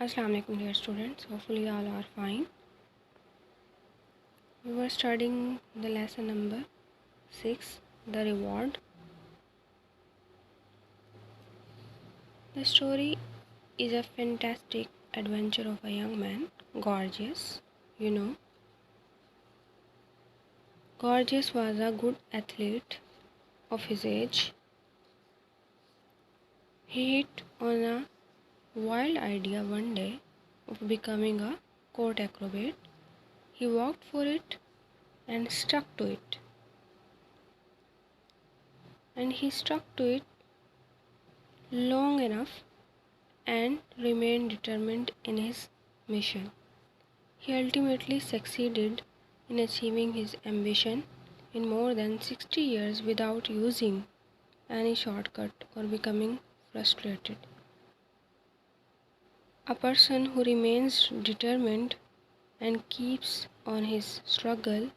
Assalamu alaikum dear students, hopefully all are fine. We were studying the lesson number 6, the reward. The story is a fantastic adventure of a young man, Gorgias. Gorgias was a good athlete of his age. He hit on a wild idea one day of becoming a court acrobat. He worked for it and stuck to it. And he stuck to it long enough and remained determined in his mission. He ultimately succeeded in achieving his ambition in more than 60 years without using any shortcut or becoming frustrated. A person who remains determined and keeps on his struggle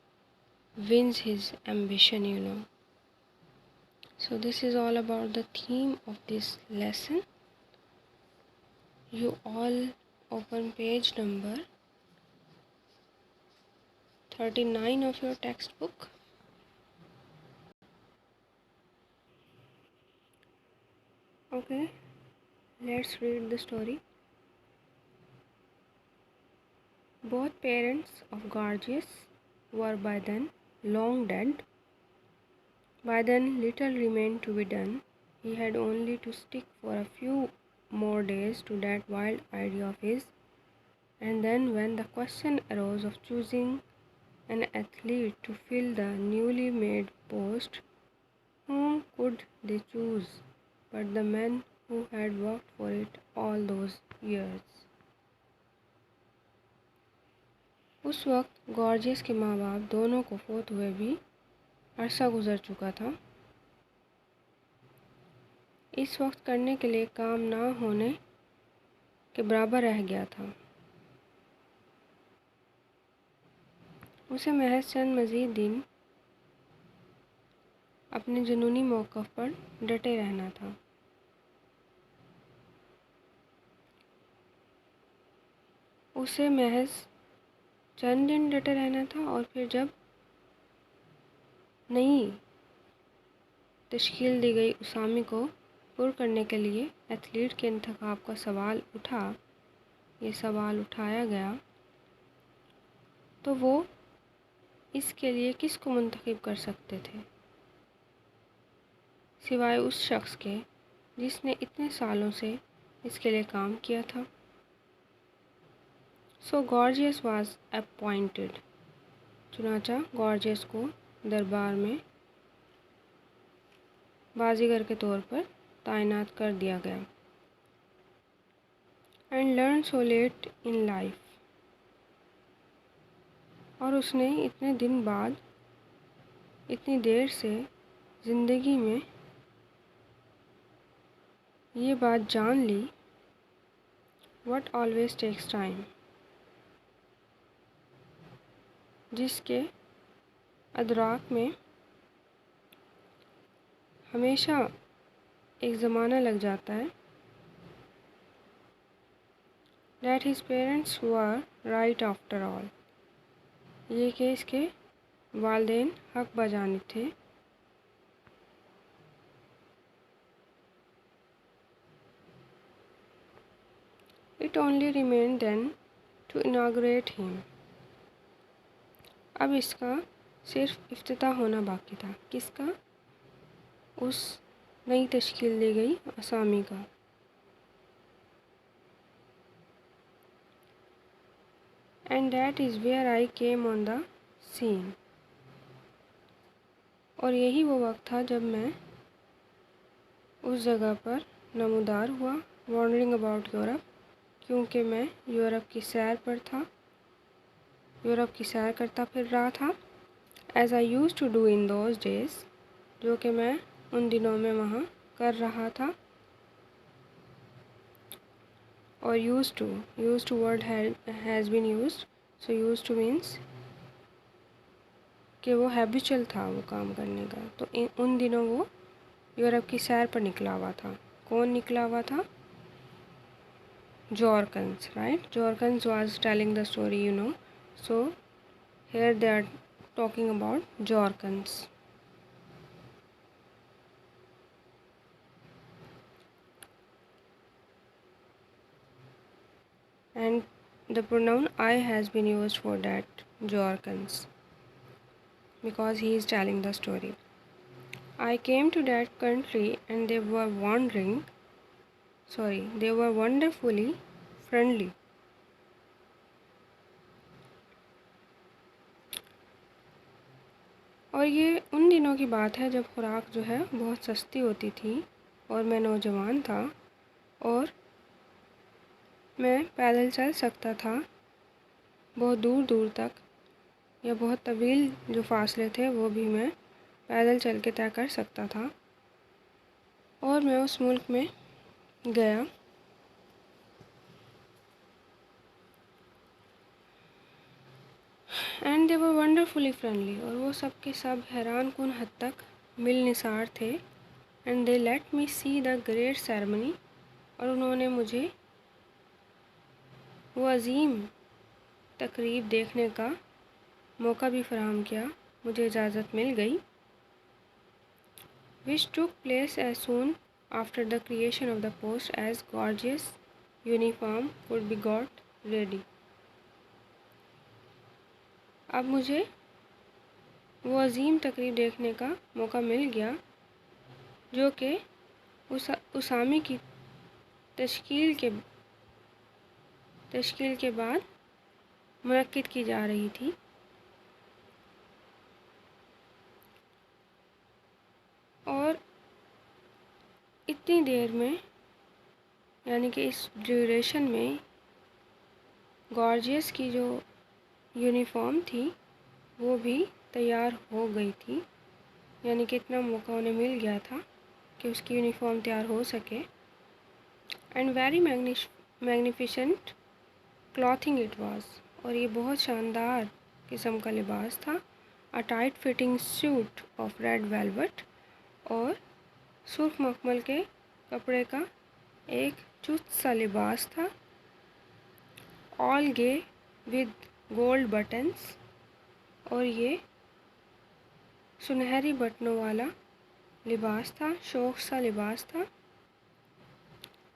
wins his ambition. So this is all about the theme of this lesson. You all open page number 39 of your textbook. Okay, let's read the story. Both parents of Gorgias were by then long dead. By then little remained to be done. He had only to stick for a few more days to that wild idea of his, and then when the question arose of choosing an athlete to fill the newly made post, whom could they choose but the men who had worked for it all those years? उस वक्त gorgeous के माँ बाप दोनों को फोत हुए भी अरसा गुजर चुका था। इस वक्त करने के लिए काम ना होने के बराबर रह गया था। उसे महज चंद मज़ीद दिन अपने जुनूनी मौक़िफ़ पर डटे रहना था। उसे महज चंद दिन डटे रहना था और फिर जब नई तश्कील दी गई उसामी को पुर करने के लिए एथलीट के इंतखाब का सवाल उठाया गया तो वो इसके लिए किसको मुंतखब कर सकते थे सिवाय उस शख्स के जिसने इतने सालों से इसके लिए काम किया था। So Gorgeous was appointed. चुनाचा गॉर्जियस को दरबार में बाजीगर के तौर पर तैनात कर दिया गया। And learn so let in life, और उसने इतने दिन बाद इतनी देर से ज़िंदगी में ये बात जान ली, व्हाट ऑलवेज टेक्स टाइम, जिसके अदराक में हमेशा एक ज़माना लग जाता है। That his parents were right after all, ये कि इसके वालिदैन हक बजानिब थे। It only remained then to inaugurate him, अब इसका सिर्फ इफ्तिताह होना बाकी था। किसका? उस नई तश्कील दी गई असामी का। And that is where I came on the scene, और यही वो वक्त था जब मैं उस जगह पर नमूदार हुआ। वॉन्डरिंग अबाउट यूरोप, क्योंकि मैं यूरोप की सैर पर था, यूरोप की सैर करता फिर रहा था। As I use to do in those days, जो कि मैं उन दिनों में वहाँ कर रहा था। और use to word has been used, so use to means कि वो हैबिचुअल था वो काम करने का। तो उन दिनों वो यूरोप की सैर पर निकला हुआ था। कौन निकला हुआ था? Jorkins, right? Jorkins was telling the story, So here they are talking about Jorkins. And the pronoun I has been used for that Jorkins because he is telling the story. I came to that country and they were wonderfully friendly. और ये उन दिनों की बात है जब खुराक जो है बहुत सस्ती होती थी और मैं नौजवान था और मैं पैदल चल सकता था बहुत दूर दूर तक, या बहुत तवील जो फासले थे वो भी मैं पैदल चल के तय कर सकता था। और मैं उस मुल्क में गया and they were wonderfully friendly, और वो सब के सब हैरान कुन हद तक मिलनिसार थे। And they let me see the great ceremony, और उन्होंने मुझे वो अजीम तकरीब देखने का मौका भी फराहम किया, मुझे इजाज़त मिल गई। Which took place as soon after the creation of the post as gorgeous uniform could be got ready. अब मुझे वो अजीम तकरीब देखने का मौका मिल गया जो कि उसामी की तश्कील के बाद मुनक्किद की जा रही थी। और इतनी देर में, यानी कि इस ड्यूरेशन में, गॉर्जियस की जो यूनिफॉर्म थी वो भी तैयार हो गई थी, यानी कि इतना मौका उन्हें मिल गया था कि उसकी यूनिफॉर्म तैयार हो सके। And very magnificent clothing it was, और ये बहुत शानदार किस्म का लिबास था। A tight fitting suit of red velvet, और सुर्ख मखमल के कपड़े का एक चुस्त सा लिबास था। All gay with gold buttons, और ये सुनहरी बटनों वाला लिबास था, शौक सा लिबास था।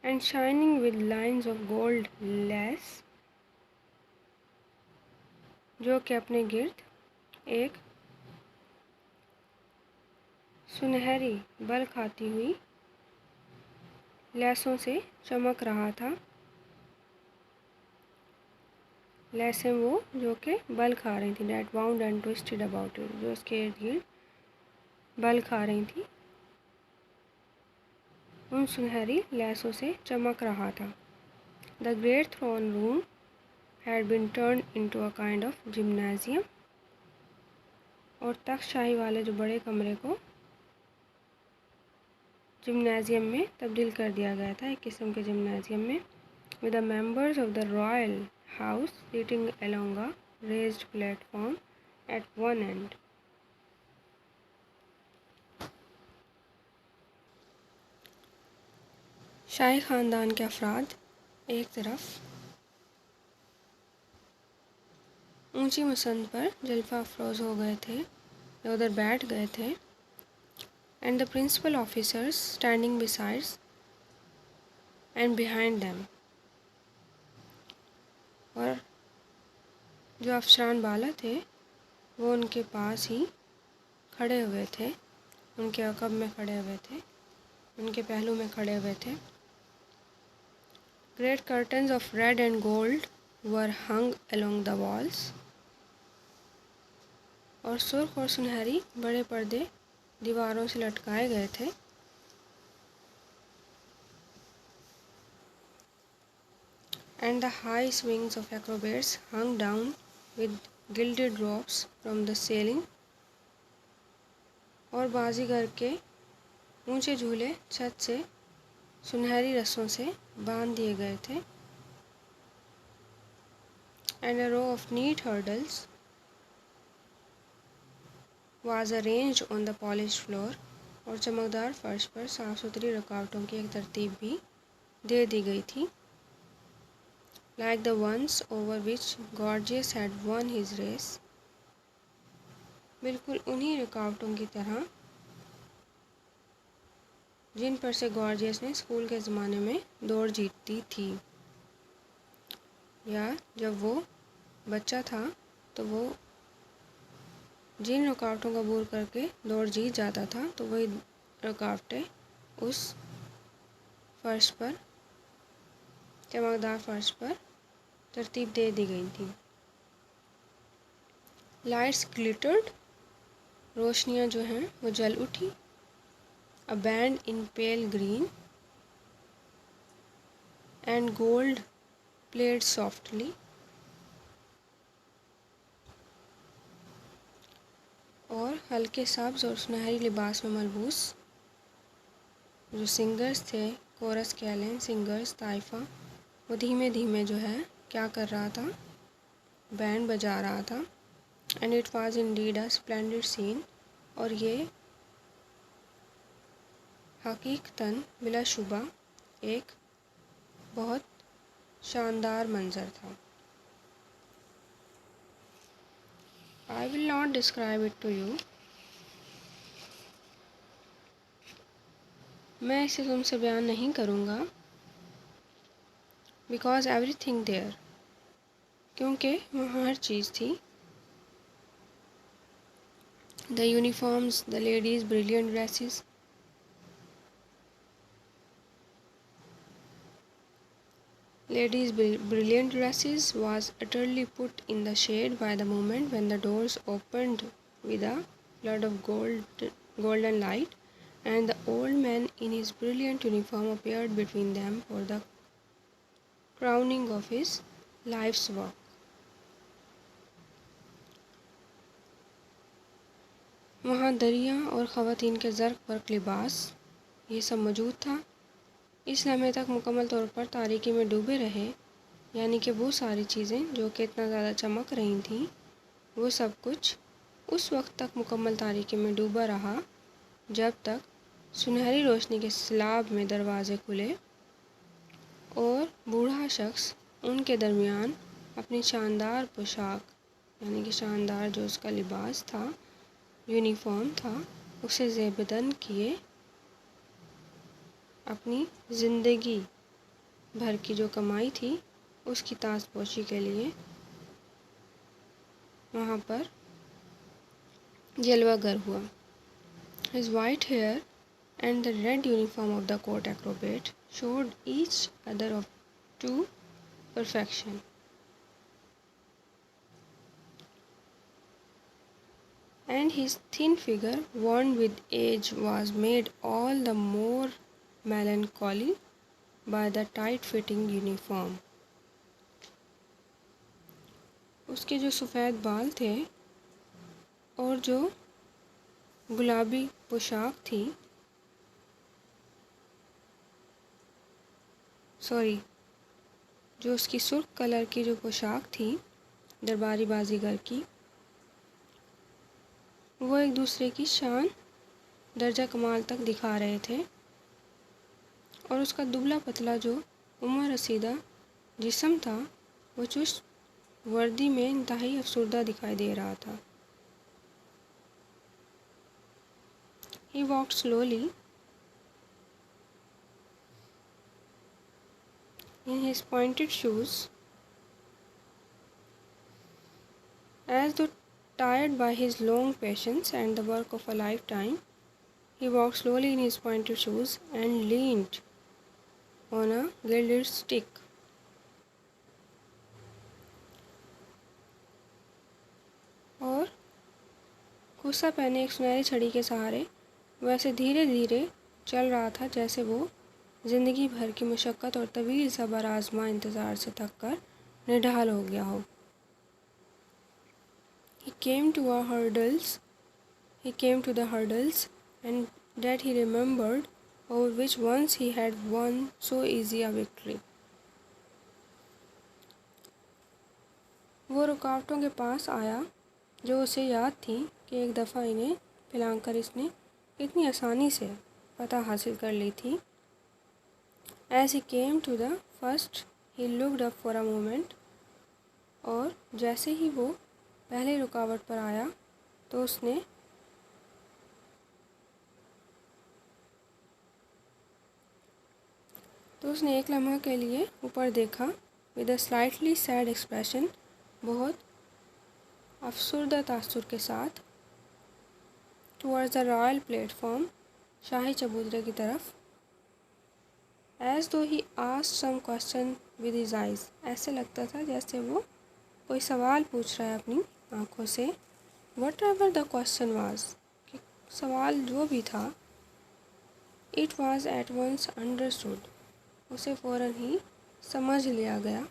And shining with lines of gold less, जो कि अपने गिर्द एक सुनहरी बल खाती हुई लैसों से चमक रहा था। लैसें वो जो कि बल खा रही थी, date bound and twisted about it, जो उसके इर्द गिर्द बल खा रही थी, उन सुनहरी लैसों से चमक रहा था। The great throne room had been turned into a kind of gymnasium, और तख्तशाही वाले जो बड़े कमरे को जिम्नाजियम में तब्दील कर दिया गया था, एक किस्म के जिम्नाजियम में। With the members of the royal house sitting along a raised platform at one end. शाही ख़ानदान के अफराद एक तरफ ऊंची मुसंद पर जलवा अफरोज़ हो गए थे या उधर बैठ गए थे। And the principal officers standing besides and behind them, और जो अफसरान बाला थे वो उनके पास ही खड़े हुए थे, उनके अक़ब में खड़े हुए थे, उनके पहलू में खड़े हुए थे। Great curtains of red and gold were hung along the walls, और सुर्ख और सुनहरी बड़े पर्दे दीवारों से लटकाए गए थे। And the high swings of acrobats hung down with gilded ropes from the ceiling, और बाजीगर के ऊंचे झूले छत से सुनहरी रस्सों से बांध दिए गए थे। And a row of neat hurdles was arranged on the polished floor, और चमकदार फर्श पर साफ़ सुथरी रुकावटों की एक तरतीब भी दे दी गई थी। like the ones over which Gorgias had won his race, बिल्कुल उन्हीं रुकावटों की तरह जिन पर से गॉर्जियस ने स्कूल के ज़माने में दौड़ जीती थी, या जब वो बच्चा था तो वो जिन रुकावटों का अबूर करके दौड़ जीत जाता था, तो वही रुकावटें उस फर्श पर, चमकदार फर्श पर तरतीब दे दी गई थी। लाइट्स ग्लिटर्ड, रोशनियाँ जो हैं वो जल उठी। A band in pale green and gold played softly, और हल्के सब्ज़ और सुनहरी लिबास में मलबूस जो सिंगर्स थे, कोरस कैलन सिंगर्स ताइफा, वो धीमे धीमे जो है क्या कर रहा था, बैंड बजा रहा था। And it was indeed a splendid scene, और ये हकीकतन बिलाशुबा एक बहुत शानदार मंज़र था। I will not describe it to you, मैं इसे तुमसे बयान नहीं करूँगा। बिकॉज एवरीथिंग देयर, क्योंकि वहाँ हर चीज़ थी। The uniforms, the ladies brilliant dresses, ladies' brilliant dresses was utterly put in the shade by the moment when the doors opened with a flood of golden light, and the old man in his brilliant uniform appeared between them for the crowning of his life's work. वहाँ दरिया और ख़वातीन के ज़र्क बर्क लिबास ये सब मौजूद था। इस लम्हे तक मुकम्मल तौर पर तारीकी में डूबे रहे, यानी कि वो सारी चीज़ें जो कि इतना ज़्यादा चमक रही थीं, वो सब कुछ उस वक्त तक मुकम्मल तारीकी में डूबा रहा जब तक सुनहरी रोशनी के सैलाब में दरवाज़े खुले और बूढ़ा शख्स उनके दरमियान अपनी शानदार पोशाक, यानी कि शानदार जो उसका लिबास था, यूनिफॉर्म था, उसे ज़ेबदन किए अपनी ज़िंदगी भर की जो कमाई थी उसकी ताजपोशी के लिए वहाँ पर जलवागर हुआ। His white hair and the red uniform of the court acrobat showed each other of to perfection. And his thin figure, worn with age, was made all the more melancholy by the tight-fitting uniform. उसके जो सफ़ेद बाल थे और जो गुलाबी पोशाक थी, जो उसकी सुर्ख कलर की जो पोशाक थी दरबारी बाजीगर की, वो एक दूसरे की शान दर्जा कमाल तक दिखा रहे थे। और उसका दुबला पतला जो उम्र रसीदा जिस्म था, वो चुस्त वर्दी में इंतहाई अफसरदा दिखाई दे रहा था। He walked slowly in his pointed shoes, as though tired by his long patience and the work of a lifetime. He walked slowly in his pointed shoes and leaned on a gilded stick. और गुस्सा पहने एक सुनहरी छड़ी के सहारे वैसे धीरे धीरे चल रहा था जैसे वो ज़िंदगी भर की मुशक्क़त और तवील सब्र आज़मा इंतज़ार से थक कर निढाल हो गया हो। He came to the hurdles and that he remembered, over which once he had won so easy a victory. वो रुकावटों के पास आया जो उसे याद थी कि एक दफ़ा इन्हें फैलाकर इसने कितनी आसानी से फतह हासिल कर ली थी। As he came to the first, He looked up for a moment. और जैसे ही वो पहले रुकावट पर आया तो उसने एक लम्हा के लिए ऊपर देखा with a slightly sad expression, बहुत अफसुर्दा तासुर के साथ, टुवर्ड्स द रॉयल प्लेटफॉर्म, शाही चबूतरे की तरफ, as though he asked some question with his eyes, ऐसे लगता था जैसे वो कोई सवाल पूछ रहा है अपनी आँखों से। Whatever the question was, कि सवाल जो भी था, it was at once understood, उसे फ़ौरन ही समझ लिया गया।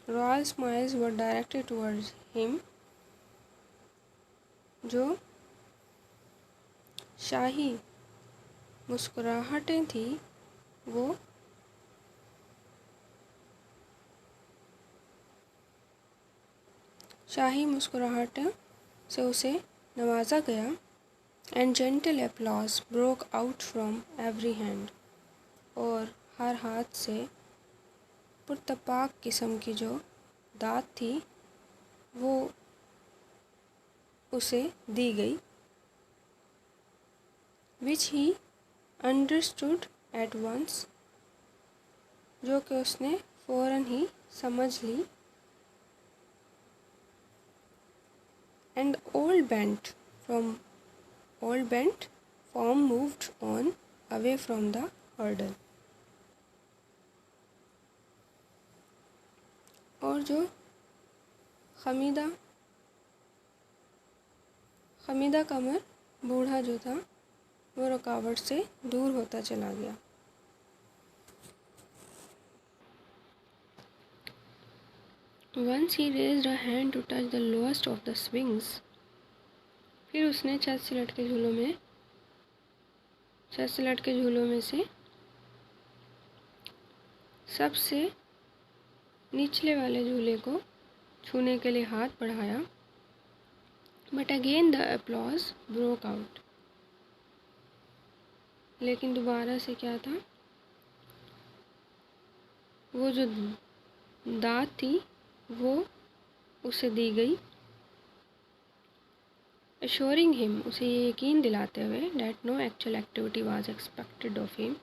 Royal smiles were directed towards him, जो शाही मुस्कुराहटें थी वो शाही मुस्कुराहटों से उसे नवाजा गया। And gentle applause broke out from every hand, और हर हाथ से पुरतपाक किस्म की जो दाद थी वो उसे दी गई। Which he understood at once, जो कि उसने फ़ौरन ही समझ ली। And old bent form moved on away from the hurdle, और जो खमीदा कमर बूढ़ा जो था वो रुकावट से दूर होता चला गया। Once he raised a hand to touch the lowest of the swings, फिर उसने छत से लटके झूलों में से सबसे निचले वाले झूले को छूने के लिए हाथ बढ़ाया। But again the applause broke out, लेकिन दोबारा से क्या था, वो जो दाद थी वो उसे दी गई। assuring him, उसे ये यकीन दिलाते हुए that no actual activity was expected of him,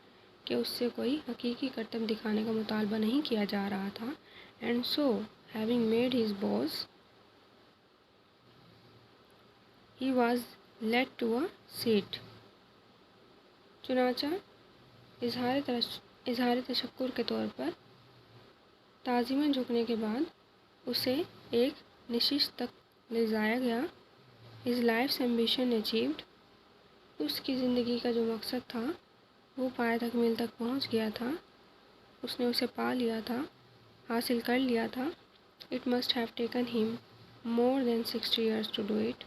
कि उससे कोई हकीकी करतब दिखाने का मुतालबा नहीं किया जा रहा था। and so having made his bows, he was led to a seat, चुनाचा इजहार तशक्कुर के तौर पर ताज़िमन झुकने के बाद उसे एक नशिस्त तक ले जाया गया। His life's ambition achieved, उसकी ज़िंदगी का जो मकसद था वो पाए तकमील तक पहुंच गया था, उसने उसे पा लिया था, हासिल कर लिया था। It must have taken him more than 60 years to do it,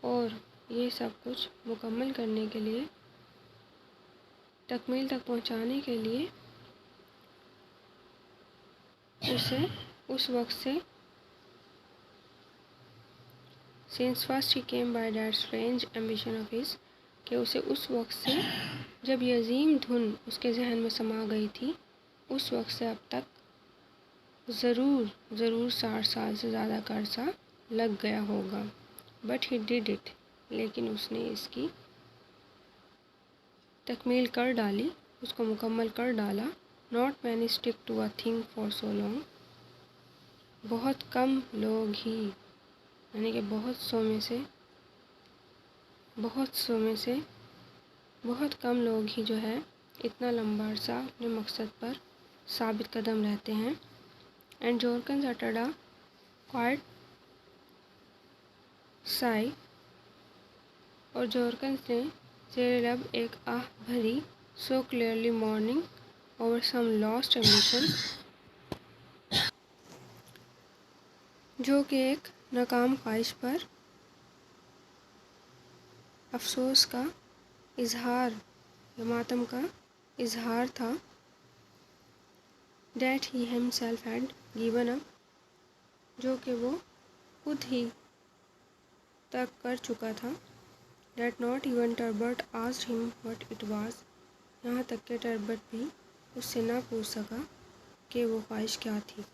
और ये सब कुछ मुकम्मल करने के लिए, तकमील तक पहुंचाने के लिए उसे उस वक्त से, since first he came by that strange ambition of his, कि उसे उस वक्त से जब ये अजीम धुन उसके जहन में समा गई थी, उस वक्त से अब तक ज़रूर 60 साल से ज़्यादा का अरसा लग गया होगा। बट ही डिड इट, लेकिन उसने इसकी तकमील कर डाली, उसको मुकम्मल कर डाला। Not many stick to a thing for so long, बहुत कम लोग ही, यानी कि बहुत कम लोग ही जो है इतना लंबा अरसा अपने मकसद पर साबित कदम रहते हैं। And Jorkens uttered a quiet sigh, और जॉर्कन्स ने ज़ेरे लब एक आह भरी, so clearly mourning over some lost ambition, जो कि एक नाकाम ख्वाहिश पर अफसोस का इजहार या मातम का इजहार था। That he himself had given up, जो कि वो खुद ही तक कर चुका था। That not even Terbut asked him what it was, यहाँ तक कि टर्बट भी उससे ना पूछ सका कि वो ख्वाहिश क्या थी।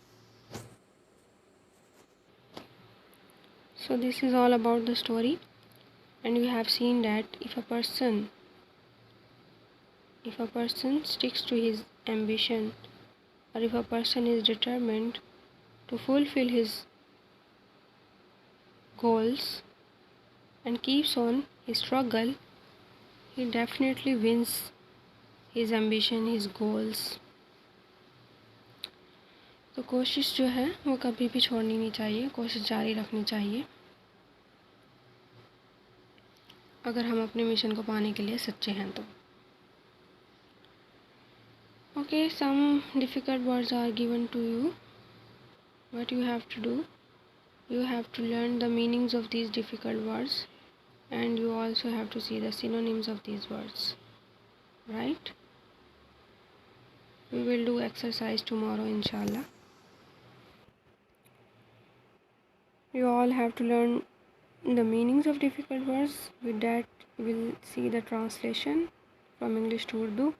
So this is all about the story, and we have seen that if a person sticks to his ambition, or if a person is determined to fulfill his goals and keeps on his struggle, he definitely wins his ambition, his goals. तो कोशिश जो है वो कभी भी छोड़नी नहीं चाहिए, कोशिश जारी रखनी चाहिए अगर हम अपने मिशन को पाने के लिए सच्चे हैं तो। Okay, some difficult words are given to you. What you have to do, you have to learn the meanings of these difficult words, and you also have to see the synonyms of these words, right? We will do exercise tomorrow, inshallah. You all have to learn the meanings of difficult words. With that, we'll see the translation from English to Urdu,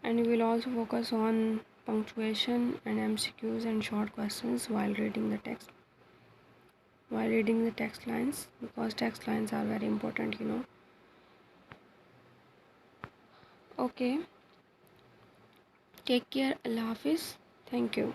and we will also focus on punctuation and MCQs and short questions while reading the text. While reading the text lines, because text lines are very important, you know. Okay, take care. Allah Hafiz. Thank you.